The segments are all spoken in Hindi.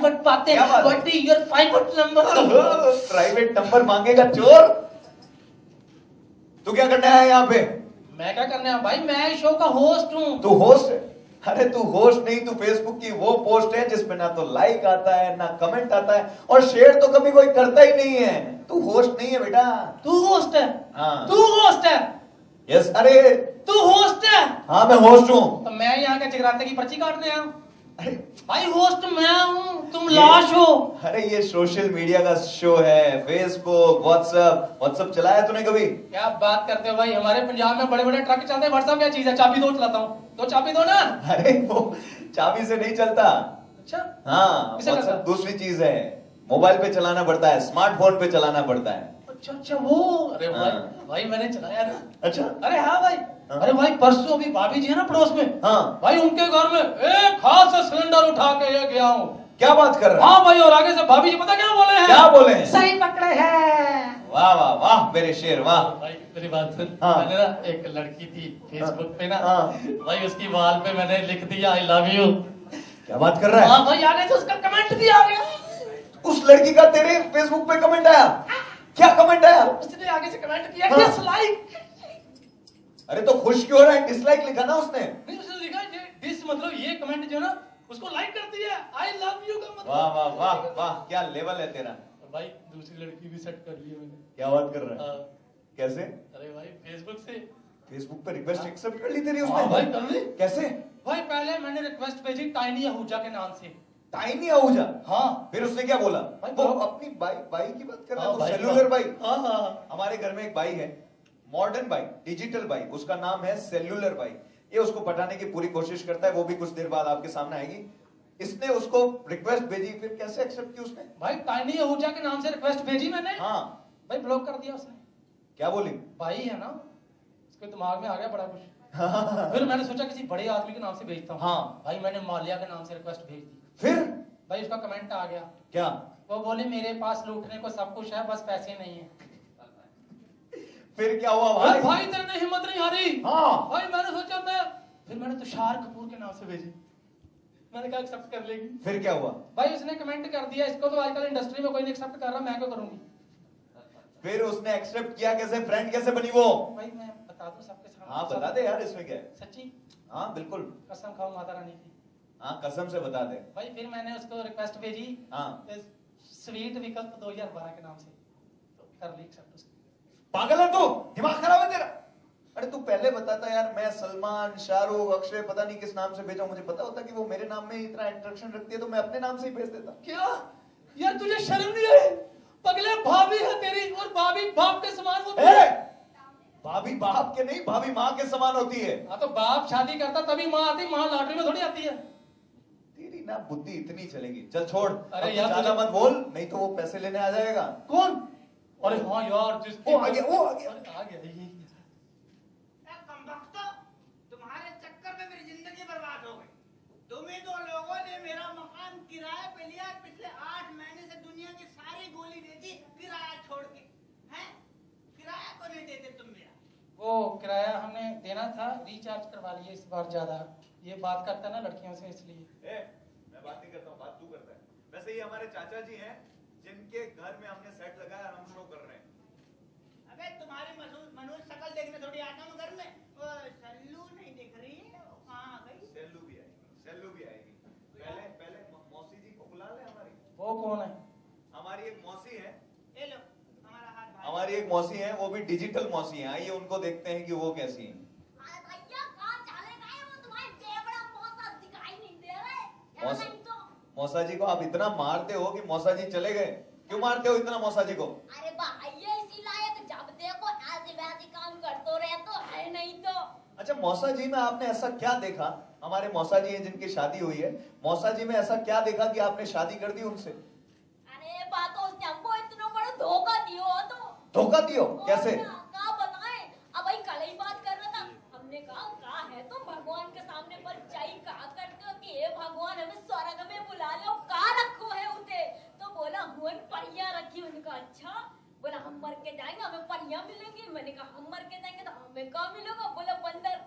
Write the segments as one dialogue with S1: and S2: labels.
S1: बातें what is your private number?
S2: Private number मांगेगा चोर। तू क्या करने आया यहाँ पे?
S1: मैं क्या करने आया भाई, मैं शो का होस्ट हूँ।
S2: तू होस्ट है? अरे तू होस्ट नहीं, तू फेसबुक की वो पोस्ट है जिसपे ना तो लाइक आता है ना कमेंट आता है और शेयर तो कभी कोई करता ही नहीं है। तू होस्ट नहीं है बेटा।
S1: तू होस्ट है?
S2: हाँ।
S1: तू होस्ट है?
S2: यस। अरे
S1: तू होस्ट है?
S2: हाँ मैं होस्ट हूँ।
S1: तो मैं यहाँ के जगराते की पर्ची काटने आया हूँ।
S2: अरे
S1: भाई होस्ट मैं हूँ, तुम लाश हो।
S2: अरे ये सोशल मीडिया का शो है, फेसबुक व्हाट्सएप चलाया तूने कभी?
S1: क्या बात करते हो भाई, हमारे पंजाब में बड़े बड़े ट्रक चलते हैं। व्हाट्सएप क्या चीज है? चाबी दो चलाता हूँ। तो चाबी दो ना।
S2: अरे वो चाबी से नहीं चलता।
S1: अच्छा
S2: हाँ व्हाट्सएप दूसरी चीज है, मोबाइल पे चलाना पड़ता है, स्मार्टफोन पे चलाना पड़ता है।
S1: अच्छा वो। अरे भाई
S2: हाँ।
S1: भाई मैंने चलाया ना।
S2: अच्छा।
S1: अरे हाँ भाई।
S2: हाँ।
S1: अरे भाई परसों अभी भाभी जी है ना पड़ोस में।
S2: हाँ
S1: भाई उनके घर में एक खास सिलेंडर उठा के ये गया हूँ।
S2: क्या बात कर रहा है?
S1: हाँ भाई, और आगे से भाभी जी पता क्या बोले हैं?
S2: क्या बोले हैं?
S1: सही पकड़े हैं।
S2: वाह वाह वाह मेरे शेर वाह।
S1: भाई मेरी बात सुन।
S2: हाँ।
S1: मैंने ना एक लड़की थी फेसबुक पे ना।
S2: हाँ।
S1: भाई उसकी वाल पे मैंने लिख दिया आई लव यू।
S2: क्या बात कर रहा है?
S1: हाँ भाई, आगे से उसका कमेंट भी आ गया।
S2: उस लड़की का तेरे फेसबुक पे कमेंट आया? क्या कमेंट आया?
S1: उसने आगे से कमेंट किया
S2: हाँ।
S1: डिसलाइक।
S2: अरे तो खुश क्यों हो रहा है? डिसलाइक लिखा ना उसने।
S1: नहीं, उसने लिखा ये डिस मतलब ये कमेंट जो ना उसको लाइक कर दिया। आई लव यू का मतलब।
S2: वाह वाह वाह वाह क्या लेवल है तेरा।
S1: भाई दूसरी लड़की भी सेट कर ली है मैंने।
S2: क्या बात कर रहा है?
S1: हाँ।
S2: कैसे?
S1: अरे भाई फेसबुक से।
S2: फेसबुक पे रिक्वेस्ट एक्सेप्ट कर ली तेरी उसने?
S1: हाँ भाई कर ली।
S2: कैसे?
S1: भाई पहले मैंने रिक्वेस्ट भेजी टाइनी आहूजा के नाम से।
S2: टाइनी आहूजा?
S1: हाँ।
S2: फिर उसने क्या बोला?
S1: भाई
S2: वो
S1: बोला-
S2: अपनी बाई की बात कर रहा
S1: हाँ,
S2: है?
S1: भाई
S2: सेलुलर
S1: का-
S2: बाई?
S1: हाँ हाँ।
S2: हमारे घर में एक बाई है, मॉडर्न बाई, डिजिटल बाई, उसका नाम है सेलुलर बाई। ये उसको पटाने की पूरी कोशिश करता है, वो भी कुछ देर बाद आपके सामने आएगी। इसने उसको रिक्वेस्ट भेजी, फिर कैसे एक्सेप्ट की उसने?
S1: भाई टाइनी आहूजा के नाम से रिक्वेस्ट भेजी मैंने।
S2: हाँ।
S1: भाई ब्लॉक कर दिया उसने।
S2: क्या बोली?
S1: भाई है ना, उसके दिमाग में आ गया बड़ा कुछ। फिर मैंने सोचा किसी बड़े आदमी के नाम से भेजता हूँ।
S2: हाँ।
S1: भाई मैंने मालिया के नाम से रिक्वेस्ट भेज दी।
S2: फिर
S1: भाई उसका कमेंट आ गया।
S2: क्या?
S1: वो बोले मेरे पास लूटने को सब कुछ है, बस पैसे नहीं है।
S2: फिर क्या हुआ
S1: भाई
S2: भाई?
S1: भाई तेरे ने हिम्मत नहीं हारी।
S2: हाँ।
S1: भाई मैंने सोचा फिर मैंने तुषार कपूर के नाम से भेजी। मैंने कहा एक्सेप्ट कर लेगी।
S2: फिर क्या हुआ?
S1: भाई उसने कमेंट कर दिया इसको तो आजकल इंडस्ट्री में कोई नहीं एक्सेप्ट कर रहा, मैं क्यों करूंगी।
S2: फिर उसने एक्सेप्ट किया कैसे? फ्रेंड कैसे बनी वो?
S1: भाई मैं बता दूं सबके सामने।
S2: हाँ बता दे यार, इसमें क्या है?
S1: सच्ची
S2: हाँ बिल्कुल।
S1: कसम खाओ माता रानी की।
S2: हाँ कसम से बता दे।
S1: भाई फिर मैंने उसको रिक्वेस्ट भेजी।
S2: हाँ।
S1: स्वीट विकल्प 2012 के नाम से, तो कर ली एक्सेप्ट उसने।
S2: पागल है तू? दिमाग खराब है तेरा? अरे तू पहले बताता यार, मैं सलमान, शाहरुख, अक्षय पता नहीं किस नाम से भेजा, मुझे पता होता कि वो मेरे नाम में इतना अट्रैक्शन रखती है तो मैं अपने नाम से ही भेज देता।
S1: क्या यार तुझे शर्म नहीं आई? पगले भाभी है तेरी और भाभी बाप के समान होती है।
S2: भाभी बाप के नहीं, भाभी माँ के समान होती है।
S1: हाँ तो बाप शादी करता तभी माँ आती, माँ लॉटरी में थोड़ी आती है।
S2: तेरी ना बुद्धि इतनी चलेगी। चल छोड़,
S1: अरे
S2: अब
S1: यार
S2: ज्यादा मत बोल, नहीं तो वो पैसे लेने आ जाएगा।
S1: कौन? अरे हाँ यार जिसकी
S2: वो आ गया, वो आ गया।
S1: अरे आ गया ये।
S3: तुम्हारे चक्कर में मेरी जिंदगी बर्बाद हो गई। तुम्ही दो लोगों ने मेरा मकान किराए पे लिया, पिछले 8 महीने से दुनिया की सारी गोली दे दी किराया छोड़ के। हैं? किराया को नहीं देते तुम मेरा।
S1: वो किराया हमने देना था, रिचार्ज करवा लिए इस बार ज्यादा। ये बात करता है ना लड़कियों से इसलिए।
S2: मैं बात नहीं करता हूँ, बात तू करता है। वैसे ये हमारे चाचा जी हैं जिनके घर में हमने सेट लगाया और हम शो कर रहे हैं।
S3: अबे तुम्हारी मनोज शकल देखने थोड़ी आता हूँ घर में। वो सल्लू नहीं दिख रही है, वो कहाँ आ गई?
S2: सेल्लू भी आएगी, सेल्लू भी आएगी। पहले पहले मौसी जी को बुला ले हमारी।
S1: वो कौन है?
S2: हमारी एक मौसी है,
S3: ये लो हमारा हाथ भाई।
S2: हमारी एक मौसी है, वो भी डिजिटल मौसी है। आइए उनको देखते हैं कि वो कैसी हैं।
S4: अरे भैया कहाँ चले गए? वो तुम्हारे बेवड़ा मौसा दिखाई नहीं दे रहे। या
S2: मौसा-
S4: नहीं तो
S2: मौसा जी को आप इतना मारते हो कि मौसा जी चले गए। क्यों मारते हो इतना मौसा जी को?
S4: अरे भैया इसी लायक जब देखो ऐसे वैसे काम करते रहे तो है नहीं तो।
S2: अच्छा मौसा जी में आपने ऐसा क्या देखा? हमारे मौसा जी हैं जिनकी शादी हुई है, मौसा जी में ऐसा क्या देखा कि आपने शादी कर दी उनसे?
S4: अरे बातों उसने हमको इतना बड़ा धोखा दियो हो तो।
S2: धोखा दियो? कैसे?
S4: क्या बताएं? अब भाई कल ही बात कर रहा था, हमने कहा है तुम भगवान के सामने पर जाई कहा करते हो कि हे भगवान हमें स्वर्ग में बुला लो, कहाँ रखो है उसे? तो बोला हुन परियां रखी। उनका अच्छा, बोला हम मर के जाएंगे हमें परियां मिलेंगी। मैंने कहा हम मर के जाएंगे तो हमें कहाँ मिलेगा? बोला बंदर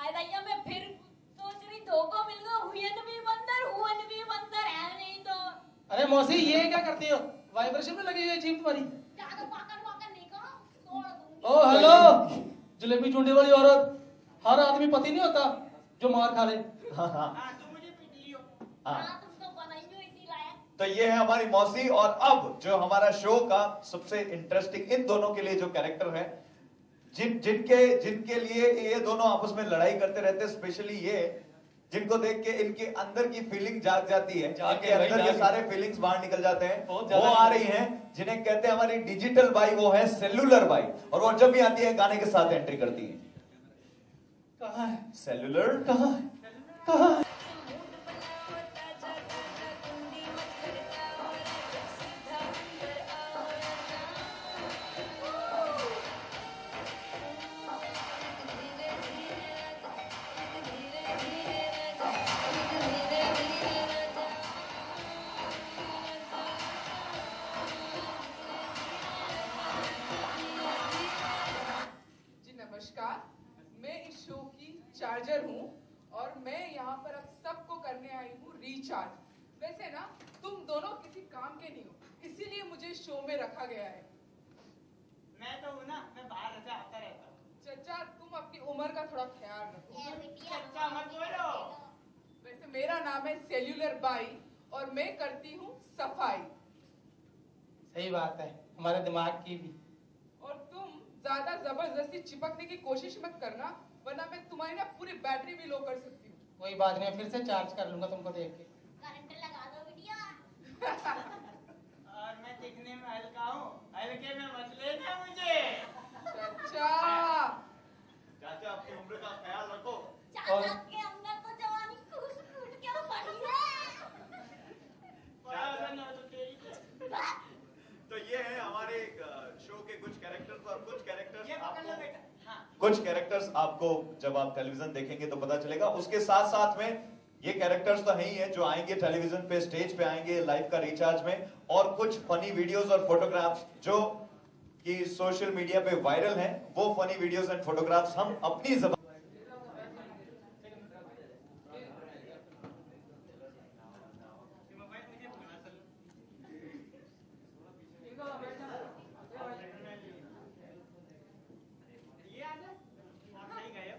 S4: आया में फिर सोच रही धोखा मिल गया, हुन भी बंदर है नहीं तो।
S1: अरे मौसी ये क्या करती हो? वाइब्रेशन में लगी हुई है जीभ तुम्हारी।
S4: ज्यादा पाकर वाकर नहीं करो, तोड़ दूंगी।
S1: ओ हेलो, जलेबी चूंडी वाली औरत। हर आदमी पति नहीं होता जो मार खा ले।
S2: हाँ हाँ
S3: हाँ तुम मुझे पीट लियो।
S2: हाँ।
S4: हाँ तुम तो बनाई हो इसी लायक।
S2: तो ये है हमारी मौसी। और अब जो हमारा शो का सबसे इंटरेस्टिंग इन दोनों के लिए जो कैरेक्टर है, जिनके लिए ये दोनों आपस में लड़ाई करते रहते हैं, स्पेशली ये जिनको देख के इनके अंदर की फीलिंग जाग जाती है, इनके अंदर के सारे फीलिंग्स बाहर निकल जाते हैं, वो आ रही हैं, जिन्हें कहते हैं हमारी डिजिटल बाई, वो है सेल्यूलर बाई। और वो जब भी आती है गाने के साथ एंट्री करती है।
S1: कहाँ है
S2: सेल्यूलर
S1: कहाँ है कहाँ है?
S5: जी नमस्कार, मैं इस शो की चार्जर हूँ और मैं यहाँ पर अब सबको करने आई हूँ रिचार्ज। वैसे ना तुम दोनों किसी काम के नहीं हो, इसीलिए मुझे शो में रखा गया है।
S3: मैं तो हूँ ना, मैं बाहर से आता रहता हूँ।
S5: चचा तुम अपनी उम्र का थोड़ा ख्याल रखो।
S3: अच्छा मत बोलो।
S5: वैसे मेरा नाम है सेल्यूलर बाई और मैं करती हूँ सफाई।
S1: सही बात है, हमारे दिमाग की भी।
S5: और तुम ज्यादा जबरदस्ती चिपकने की कोशिश मत करना, वरना मैं तुम्हारी ना पूरी बैटरी भी लो कर सकती हूँ।
S1: कोई बात नहीं, फिर से चार्ज कर लूंगा तुमको देख के।
S4: करंट लगा दो बिटिया।
S3: और मैं दिखने में हल्का हूँ, हल्के में मत लेना मुझे।
S5: चचा
S2: चाचा अपनी उम्र का ख्याल रखो।
S4: चाचा के अंदर तो जवानी कूट कूट के पड़ी है।
S3: बड़ा बना तो तेरी से।
S2: तो ये है हमारे शो के कुछ कैरेक्टर्स। और कुछ कैरेक्टर्स
S3: ये पकड़ लो बेटा। हाँ।
S2: कुछ कैरेक्टर्स आपको जब आप टेलीविजन देखेंगे तो पता चलेगा। उसके साथ साथ में ये कैरेक्टर्स तो है ही है जो आएंगे टेलीविजन पे, स्टेज पे आएंगे लाइव का रिचार्ज में। और कुछ फनी वीडियोस और फोटोग्राफ्स जो कि सोशल मीडिया पे वायरल हैं, वो फनी वीडियोस एंड फोटोग्राफ्स हम अपनी जबान
S3: ये आ जा। आप नहीं गए हो?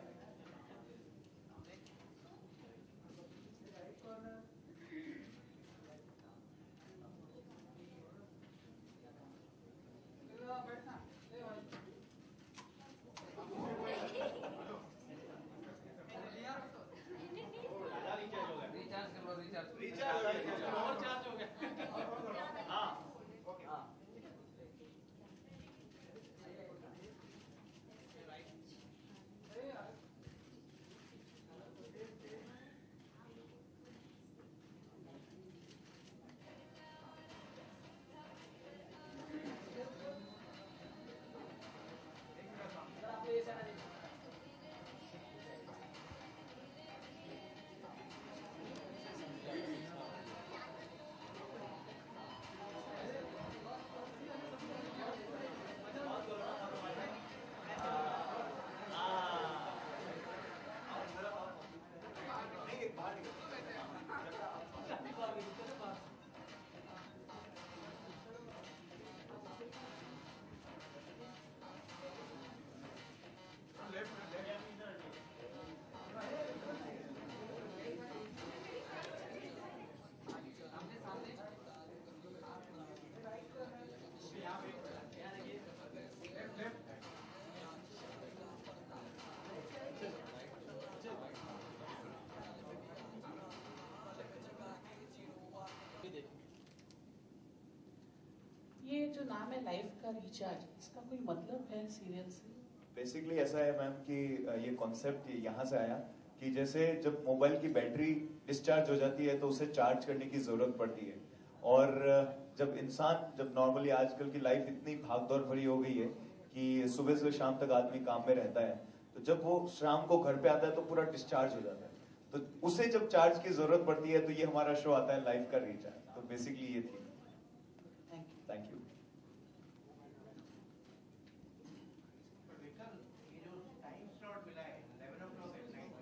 S1: ये जो नाम है लाइफ का रिचार्ज, इसका कोई मतलब है सीरियल से?
S2: बेसिकली ऐसा है मैम कि ये कॉन्सेप्ट यहाँ से आया कि जैसे जब मोबाइल की बैटरी डिस्चार्ज हो जाती है तो उसे चार्ज करने की जरूरत पड़ती है। और जब नॉर्मली आजकल की लाइफ इतनी भागदौड़ भरी हो गई है कि सुबह से शाम तक आदमी काम में रहता है, तो जब वो शाम को घर पे आता है तो पूरा डिस्चार्ज हो जाता है। तो उसे जब चार्ज की जरूरत पड़ती है तो ये हमारा शो आता है लाइफ का रिचार्ज। तो बेसिकली ये थी। Thank you.
S3: ये जो टाइम स्लॉट मिला है 11 o'clock at night,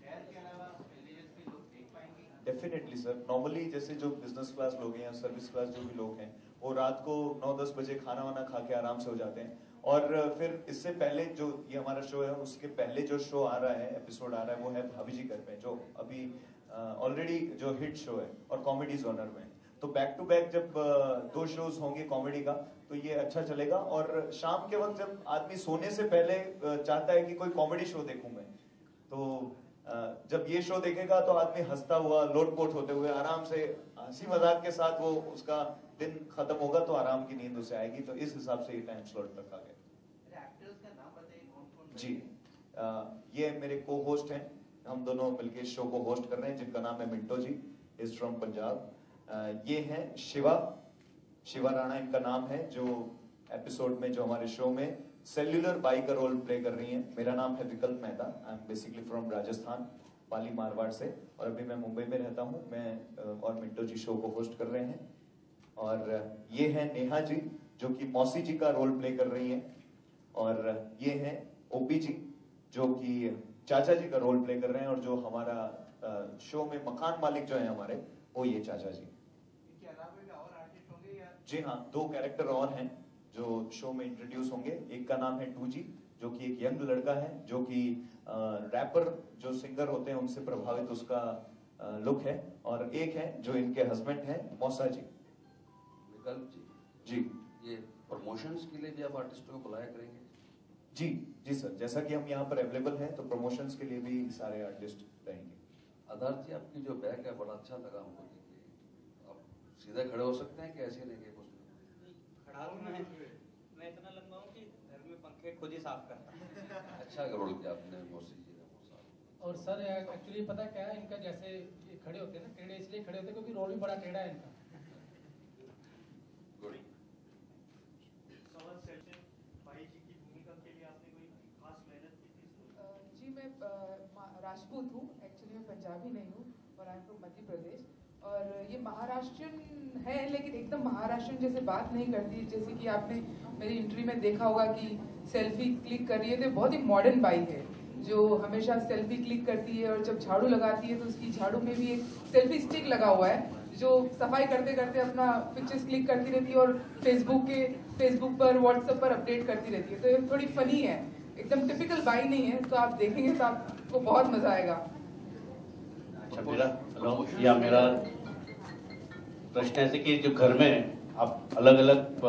S3: शहर के अलावा विलेजेस के लोग देख पाएंगे?
S2: डेफिनेटली डेफिनेटली सर, नॉर्मली जैसे जो बिजनेस क्लास लोग हैं या सर्विस क्लास जो भी लोग हैं, वो रात को 9-10 बजे खाना वाना खा के आराम से हो जाते हैं। और फिर इससे पहले जो ये हमारा शो है, उसके पहले जो शो आ रहा है, एपिसोड आ रहा है, वो है भाभी जी घर पे, जो अभी ऑलरेडी जो हिट शो है और कॉमेडी जोनर में। तो बैक टू बैक जब 2 शोज होंगे कॉमेडी का, तो ये अच्छा चलेगा। और शाम के वक्त जब आदमी सोने से पहले चाहता है कि कोई कॉमेडी शो देखूं मैं, तो जब ये शो देखेगा तो आदमी हंसता हुआ, लोटपोट होते हुए आराम से हंसी मजाक के साथ वो उसका दिन खत्म होगा, तो आराम की नींद उसे आएगी। तो इस हिसाब से ये टाइम स्लॉट रखा गया।
S3: एक्टर्स का नाम बताइए कौन-कौन
S2: जी, ये मेरे को होस्ट हैं, हम दोनों मिलकर शो को होस्ट कर रहे हैं, जिनका नाम है मिंटो जी, इज फ्रॉम पंजाब। ये हैं शिवा राणा इनका नाम है, जो एपिसोड में, जो हमारे शो में सेल्यूलर बाई का रोल प्ले कर रही हैं। मेरा नाम है Vikalp Mehta, I am basically from Rajasthan, Pali Marwar से, और अभी मैं मुंबई में रहता हूँ। मैं और मिंटो जी शो को होस्ट कर रहे हैं। और ये है नेहा जी, जो कि मौसी जी का रोल प्ले कर रही हैं। और ये हैं ओपी जी, जो कि चाचा जी का रोल प्ले कर रहे हैं। और जो हमारा शो में मकान मालिक जो है हमारे, वो ये चाचा जी।
S3: इनके अलावा भी और आर्टिस्ट होंगे या?
S2: जी हाँ, 2 कैरेक्टर और हैं जो शो में इंट्रोड्यूस होंगे। एक का नाम है 2G, जो कि एक यंग लड़का है, जो कि रैपर जो सिंगर होते हैं उनसे प्रभावित उसका लुक है। और एक है जो इनके हस्बैंड हैं, मौसा जी।
S6: विकल्प जी, ये प्रमोशंस के लिए भी आप आर्टिस्टों को बुलाया करेंगे?
S2: जी सर, जैसा कि हम यहाँ पर अवेलेबल हैं, तो प्रमोशंस के लिए भी सारे आर्टिस्ट रहेंगे।
S6: आधार जी, आपकी जो बैग है बड़ा अच्छा लगा हमको देख के। आप सीधे खड़े हो सकते हैं कि ऐसे लेंगे कुछ?
S7: खड़ा हूँ मैं इतना लंबा हूँ कि घर में पंखे खुद ही साफ करता हूँ।
S6: अच्छा रोल किया आपने मौसी जी ने, मौसा।
S1: और सर एक्चुअली पता क्या है, इनका जैसे ये खड़े होते हैं ना, टेढ़े इसलिए खड़े होते हैं क्योंकि रोल भी बड़ा टेढ़ा है इनका।
S6: गुड।
S8: भाई जी की भूमिका के लिए आपने कोई खास मेहनत की थी?
S5: जी मैं राजपूत हूँ, एक्चुअली मैं पंजाबी नहीं हूँ, और I am from Madhya Pradesh. और ये महाराष्ट्रियन है, लेकिन एकदम महाराष्ट्रियन जैसे बात नहीं करती। जैसे कि आपने मेरी इंटरव्यू में देखा होगा कि सेल्फी क्लिक कर रही है, तो बहुत ही मॉडर्न बाई है, जो हमेशा सेल्फी क्लिक करती है। और जब झाड़ू लगाती है तो उसकी झाड़ू में भी एक सेल्फी स्टिक लगा हुआ है, जो सफाई करते करते अपना पिक्चर्स क्लिक करती रहती है और फेसबुक पर, व्हाट्सएप पर अपडेट करती रहती है। तो ये थोड़ी फनी है, एकदम टिपिकल बाई नहीं है। तो आप देखेंगे तो आपको बहुत मजा आएगा।
S9: अच्छा, मेरा प्रश्न ऐसे कि जो घर में आप अलग अलग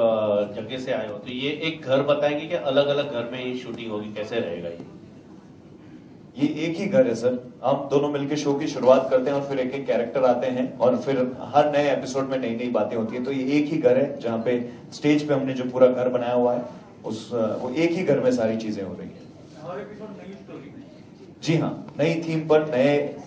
S9: जगह से आए हो, तो ये एक घर बताएंगे कि अलग अलग घर में ही शूटिंग होगी, कैसे रहेगा
S2: ये एक ही घर है सर। हम दोनों मिलकर शो की शुरुआत करते हैं और फिर एक एक कैरेक्टर आते हैं और फिर हर नए एपिसोड में नई नई बातें होती है। तो ये एक ही घर है, जहाँ पे स्टेज पे हमने जो पूरा घर बनाया हुआ है, वो एक ही घर में सारी चीजें हो रही है।
S8: हर एपिसोड नई स्टोरी?
S2: जी हाँ, नई थीम पर,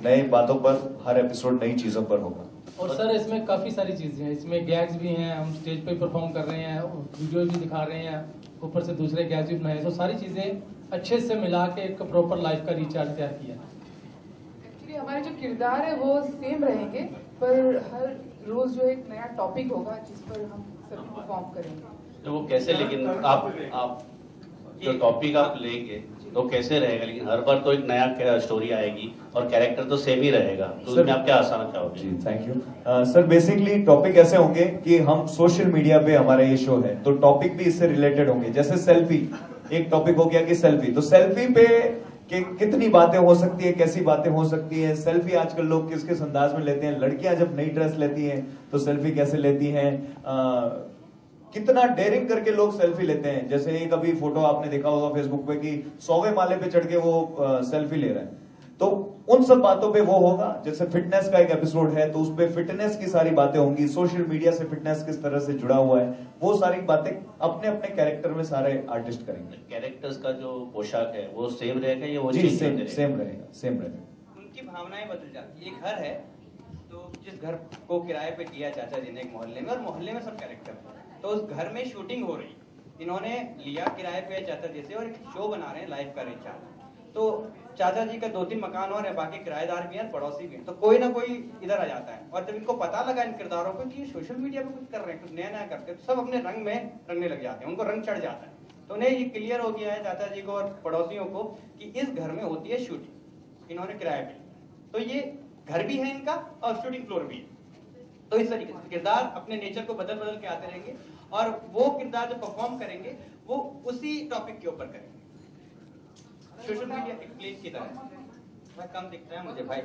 S2: नए बातों पर, हर एपिसोड नई चीजों पर होगा।
S1: और सर इसमें काफी सारी चीजें हैं, इसमें गैग्स भी हैं, हम स्टेज पे परफॉर्म कर रहे हैं, वीडियो भी दिखा रहे हैं, ऊपर से दूसरे गैग्स भी बनाए। तो सारी चीजें अच्छे से मिला के एक प्रॉपर लाइफ का रिचार्ज तैयार किया।
S5: एक्चुअली हमारे जो किरदार है वो सेम रहेंगे, पर हर रोज जो एक नया टॉपिक होगा जिस पर हम सब परफॉर्म करेंगे।
S9: तो वो कैसे, लेकिन आप जो टॉपिक आप लेंगे तो कैसे रहेगा? लेकिन हर बार तो एक नया स्टोरी आएगी और कैरेक्टर तो सेम ही रहेगा, तो उसमें आप क्या आसाना चाहोगे?
S2: जी thank you sir. Basically topic ऐसे होंगे कि हम सोशल मीडिया पे हमारा ये शो है, तो टॉपिक भी इससे रिलेटेड होंगे। जैसे सेल्फी, एक टॉपिक हो गया कि सेल्फी, तो सेल्फी पे कितनी बातें हो सकती है, कैसी बातें हो सकती है। सेल्फी आजकल लोग किस किस अंदाज में लेते हैं, लड़कियां जब नई ड्रेस लेती हैं तो सेल्फी कैसे लेती हैं, कितना डेयरिंग करके लोग सेल्फी लेते हैं। जैसे एक अभी फोटो आपने देखा होगा फेसबुक पे कि 100वें माले पे चढ़ के वो सेल्फी ले रहा है। तो उन सब बातों पे वो होगा। जैसे फिटनेस का एक एपिसोड है, तो उस पे फिटनेस की सारी बातें होंगी, सोशल मीडिया से फिटनेस किस तरह से जुड़ा हुआ है, वो सारी बातें अपने अपने कैरेक्टर में सारे आर्टिस्ट करेंगे।
S9: कैरेक्टर्स का जो पोशाक है वो सेम रहेगा या वो
S2: जी
S9: चेंज
S2: सेम
S9: रहेगा?
S2: रहेगा।
S7: उनकी भावनाएं बदल जाती है। एक घर है, तो जिस घर को किराए पे दिया चाचा जी ने एक मोहल्ले में, और मोहल्ले में सब कैरेक्टर है, तो उस घर में शूटिंग हो रही, इन्होंने लिया किराए पे चाचा जी से और एक शो बना रहे हैं लाइव का रिचार्ज। तो चाचा जी का 2-3 मकान और है, बाकी किराएदार भी हैं, पड़ोसी भी हैं, तो कोई ना कोई इधर आ जाता है। और जब इनको पता लगा इन किरदारों को कि ये सोशल मीडिया पे कुछ कर रहे हैं, कुछ नया नया करते हैं, तो सब अपने रंग में रंगने लग जाते हैं, उनको रंग चढ़ जाता है। तो उन्हें ये क्लियर हो गया है चाचा जी को और पड़ोसियों को कि इस घर में होती है शूटिंग, इन्होंने किराए पे। तो ये घर भी है इनका और शूटिंग फ्लोर भी है। तो इस तरीके से किरदार अपने नेचर को बदल बदल के आते रहेंगे और वो किरदार जो परफॉर्म करेंगे वो उसी टॉपिक के ऊपर करेंगे। सोशल मीडिया एक प्लेट की तरह है, कम दिखता है मुझे भाई।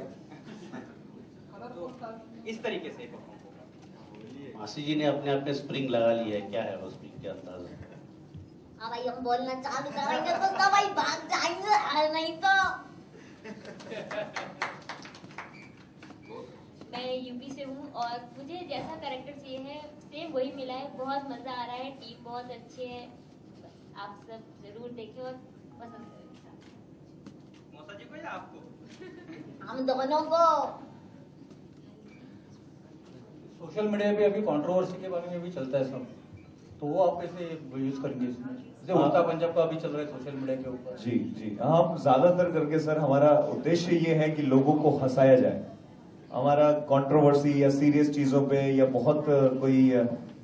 S7: तो इस तरीके से परफॉर्म होगा।
S9: मासी जी ने अपने आप में स्प्रिंग लगा ली है, क्या है वो स्प्रिंग के अंदाज?
S4: अब भाई हम बोलना चालू करेंगे तो सब भाई भाग जाएंगे, और नहीं तो मैं यूपी से हूँ और मुझे जैसा कैरेक्टर चाहिए है सेम वही मिला है। बहुत मजा आ रहा है, टीम बहुत अच्छी है, आप सब जरूर देखें और पसंद करें।
S7: मौसा जी को या आपको?
S4: हम दोनों को।
S10: सोशल मीडिया पे अभी कंट्रोवर्सी के बारे में भी चलता है सब, तो वो आप कैसे यूज करेंगे इसमें? जैसे उल्टा पंजाब का अभी चल रहा है सोशल मीडिया के ऊपर।
S11: जी जी, हम ज्यादातर करके सर हमारा उद्देश्य ये है कि लोगों को हंसाया जाए। हमारा कंट्रोवर्सी या सीरियस चीजों पे या बहुत कोई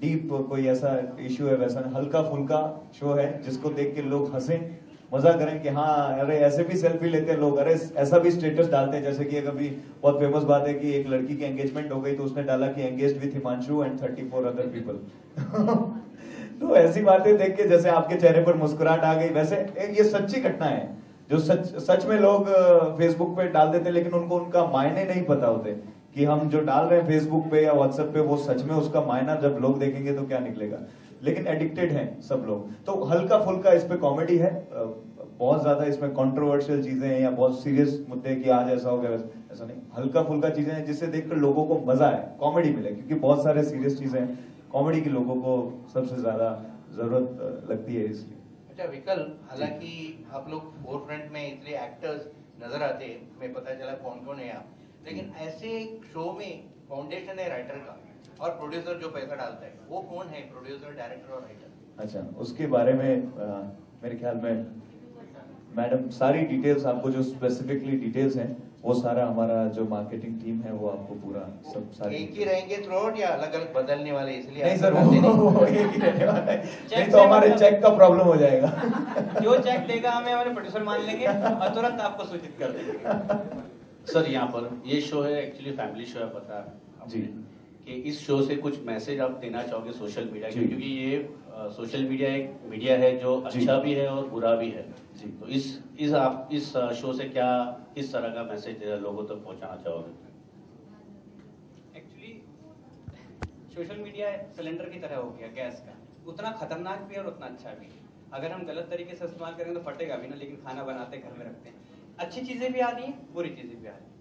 S11: डीप कोई ऐसा इश्यू है वैसा हल्का फुल्का शो है जिसको देख के लोग हंसें, मजा करें कि हाँ अरे ऐसे भी सेल्फी लेते हैं लोग, अरे ऐसा भी स्टेटस डालते हैं। जैसे कि अभी बहुत फेमस बात है कि एक लड़की की एंगेजमेंट हो गई तो उसने डाला कि engaged with Himanshu and 34 other people. तो ऐसी बातें देख के जैसे आपके चेहरे पर मुस्कुराहट आ गई, वैसे ये सच्ची घटना है जो सच में लोग फेसबुक पे डाल देते, लेकिन उनको उनका मायने नहीं पता होते कि हम जो डाल रहे हैं फेसबुक पे या व्हाट्सएप पे वो सच में उसका मायना जब लोग देखेंगे तो क्या निकलेगा। लेकिन एडिक्टेड हैं सब लोग, तो हल्का फुल्का इस पे कॉमेडी है, बहुत ज्यादा इसमें कंट्रोवर्शियल चीजें हैं या बहुत सीरियस मुद्दे कि आज ऐसा हो गया ऐसा नहीं, हल्का फुल्का चीजें हैं जिससे देखकर लोगों को मजा आए, कॉमेडी मिले। क्योंकि बहुत सारे सीरियस चीजें हैं, कॉमेडी की लोगों को सबसे ज्यादा जरूरत लगती है इसलिए।
S12: अच्छा विकल, हालांकि आप लोग फोर फ्रंट में इतने एक्टर्स नजर आते हैं, मैं पता चला कौन कौन है आप, लेकिन ऐसे शो में फाउंडेशन है राइटर का और प्रोड्यूसर जो पैसा डालता है वो कौन है, प्रोड्यूसर, डायरेक्टर और राइटर?
S11: अच्छा, उसके बारे में मेरे ख्याल में मैडम सारी डिटेल्स आपको जो स्पेसिफिकली डिटेल्स हैं वो सारा हमारा जो मार्केटिंग टीम है वो आपको पूरा सब सारी
S12: एक ही रहेंगे थ्रोट या अलग अलग बदलने वाले? इसलिए
S11: नहीं सर, वो एक ही रहने वाला है, नहीं तो हमारे चेक का प्रॉब्लम हो जाएगा।
S7: जो चेक देगा हमें हमारे प्रोड्यूसर मान लेंगे और तुरंत आपको सूचित कर देंगे।
S9: सर यहाँ पर ये शो है एक्चुअली फैमिली शो है, पता है
S11: जी
S9: कि इस शो से कुछ मैसेज आप देना चाहोगे सोशल मीडिया के, क्योंकि ये सोशल मीडिया एक मीडिया है जो अच्छा भी है और बुरा भी है जी। तो आप इस शो से क्या किस तरह का मैसेज लोगों तक पहुंचाना चाहोगे?
S7: एक्चुअली सोशल मीडिया सिलेंडर की तरह हो गया गैस का, उतना खतरनाक भी है और उतना अच्छा भी है। अगर हम गलत तरीके से इस्तेमाल करेंगे तो फटेगा भी ना, लेकिन खाना बनाते घर में रखते हैं, अच्छी चीजें भी आती हैं बुरी चीजें भी आती हैं।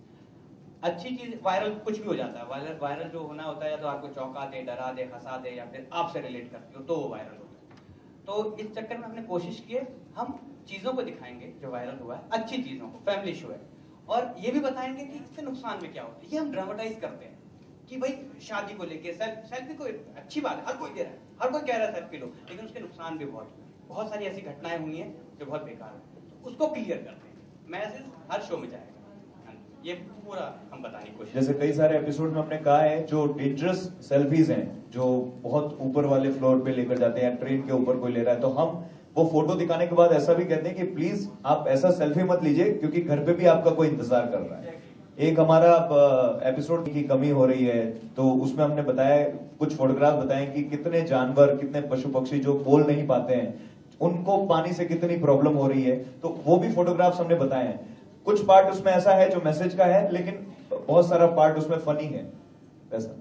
S7: अच्छी चीज वायरल कुछ भी हो जाता है, वायरल जो होना होता है या तो आपको चौंका दे, डरा दे, हंसा दे या फिर आपसे रिलेट करती हो तो वो वायरल होता है। तो इस चक्कर में हमने कोशिश की हम चीजों को दिखाएंगे जो वायरल हुआ है, अच्छी चीजों को, फैमिली शो है, और ये भी बताएंगे कि इससे नुकसान में क्या होता है। ये हम ड्रामेटाइज करते हैं कि भाई शादी को लेके सेल्फी को अच्छी बात है, हर कोई दे रहा है, हर कोई कह रहा है सेल्फी लो, लेकिन उसके नुकसान भी बहुत सारी ऐसी घटनाएं हुई हैं जो बहुत बेकार है, तो उसको क्लियर करते हैं, मैसेज हर शो में जाएगा, ये पूरा हम बताने की कोशिश।
S11: जैसे कई सारे एपिसोड में हमने कहा है जो डेंजरस सेल्फीज हैं जो बहुत ऊपर वाले फ्लोर पे लेकर जाते हैं, ट्रेन के ऊपर कोई ले रहा है, तो हम वो फोटो दिखाने के बाद ऐसा भी कहते हैं कि प्लीज आप ऐसा सेल्फी मत लीजिए क्योंकि घर पे भी आपका कोई इंतजार कर रहा है। एक हमारा एपिसोड की कमी हो रही है तो उसमें हमने बताया, कुछ फोटोग्राफ बताए कि कितने जानवर, कितने पशु पक्षी जो बोल नहीं पाते हैं, उनको पानी से कितनी प्रॉब्लम हो रही है, तो वो भी फोटोग्राफ्स हमने बताए हैं। कुछ पार्ट उसमें ऐसा है जो मैसेज का है, लेकिन बहुत सारा पार्ट उसमें फनी है, ऐसा।